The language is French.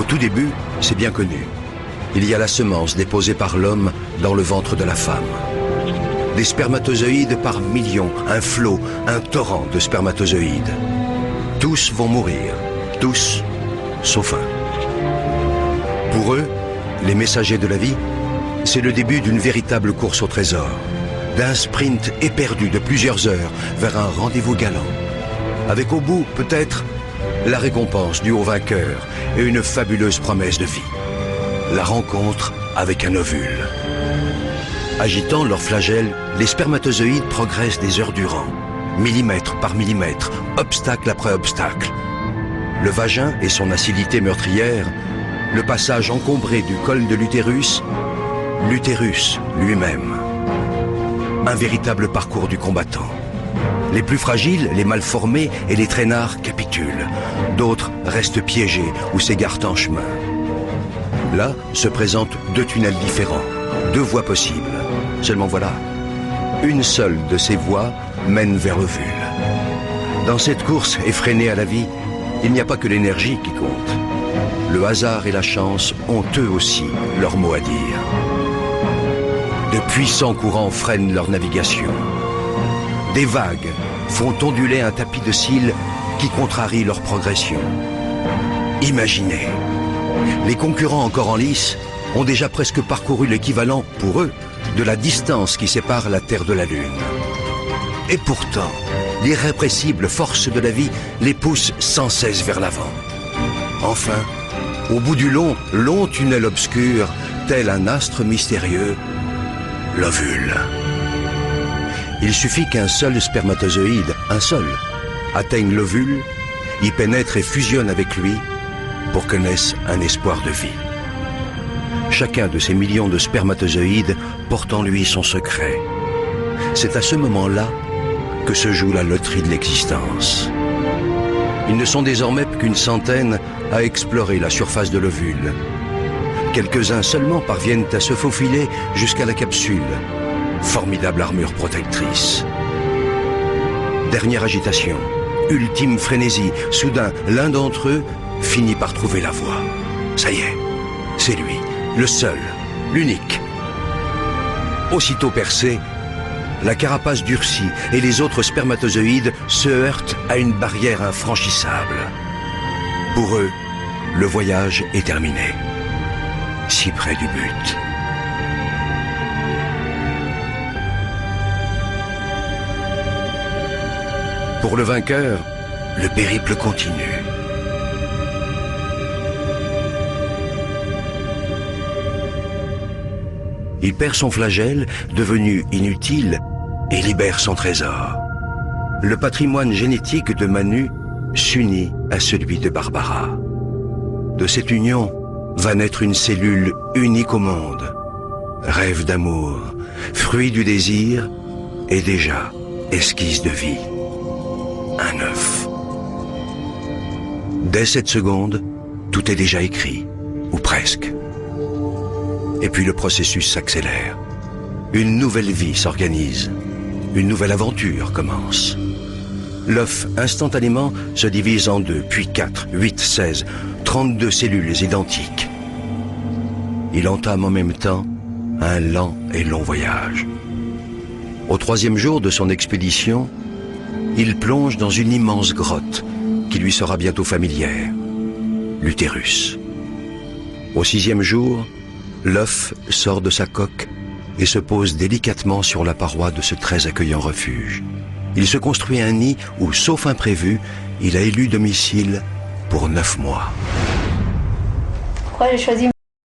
Au tout début, c'est bien connu. Il y a la semence déposée par l'homme dans le ventre de la femme. Des spermatozoïdes par millions, un flot, un torrent de spermatozoïdes. Tous vont mourir, tous, sauf un. Pour eux, les messagers de la vie, c'est le début d'une véritable course au trésor, d'un sprint éperdu de plusieurs heures vers un rendez-vous galant, avec au bout, peut-être, la récompense du haut vainqueur et une fabuleuse promesse de vie. La rencontre avec un ovule. Agitant leurs flagelles, les spermatozoïdes progressent des heures durant, millimètre par millimètre, obstacle après obstacle. Le vagin et son acidité meurtrière, le passage encombré du col de l'utérus, l'utérus lui-même. Un véritable parcours du combattant. Les plus fragiles, les mal formés et les traînards capitulent. D'autres restent piégés ou s'égarent en chemin. Là se présentent deux tunnels différents, deux voies possibles. Seulement voilà, une seule de ces voies mène vers l'ovule. Dans cette course effrénée à la vie, il n'y a pas que l'énergie qui compte. Le hasard et la chance ont eux aussi leur mot à dire. De puissants courants freinent leur navigation. Des vagues font onduler un tapis de cils qui contrarie leur progression. Imaginez, les concurrents encore en lice ont déjà presque parcouru l'équivalent, pour eux, de la distance qui sépare la Terre de la Lune. Et pourtant, l'irrépressible force de la vie les pousse sans cesse vers l'avant. Enfin, au bout du long tunnel obscur, tel un astre mystérieux, l'ovule. Il suffit qu'un seul spermatozoïde, un seul, atteigne l'ovule, y pénètre et fusionne avec lui pour que naisse un espoir de vie. Chacun de ces millions de spermatozoïdes porte en lui son secret. C'est à ce moment-là que se joue la loterie de l'existence. Ils ne sont désormais qu'une centaine à explorer la surface de l'ovule. Quelques-uns seulement parviennent à se faufiler jusqu'à la capsule. Formidable armure protectrice. Dernière agitation, ultime frénésie. Soudain, l'un d'entre eux finit par trouver la voie. Ça y est, c'est lui, le seul, l'unique. Aussitôt percé, la carapace durcit et les autres spermatozoïdes se heurtent à une barrière infranchissable. Pour eux, le voyage est terminé. Si près du but. Pour le vainqueur, le périple continue. Il perd son flagelle, devenu inutile, et libère son trésor. Le patrimoine génétique de Manu s'unit à celui de Barbara. De cette union va naître une cellule unique au monde. Rêve d'amour, fruit du désir, et déjà esquisse de vie. Un œuf. Dès cette seconde, tout est déjà écrit, ou presque. Et puis le processus s'accélère. Une nouvelle vie s'organise. Une nouvelle aventure commence. L'œuf, instantanément, se divise en 2, puis 4, 8, 16, 32 cellules identiques. Il entame en même temps un lent et long voyage. Au 3e jour de son expédition, il plonge dans une immense grotte qui lui sera bientôt familière, l'utérus. Au 6e jour, l'œuf sort de sa coque et se pose délicatement sur la paroi de ce très accueillant refuge. Il se construit un nid où, sauf imprévu, il a élu domicile pour 9 mois. Pourquoi j'ai choisi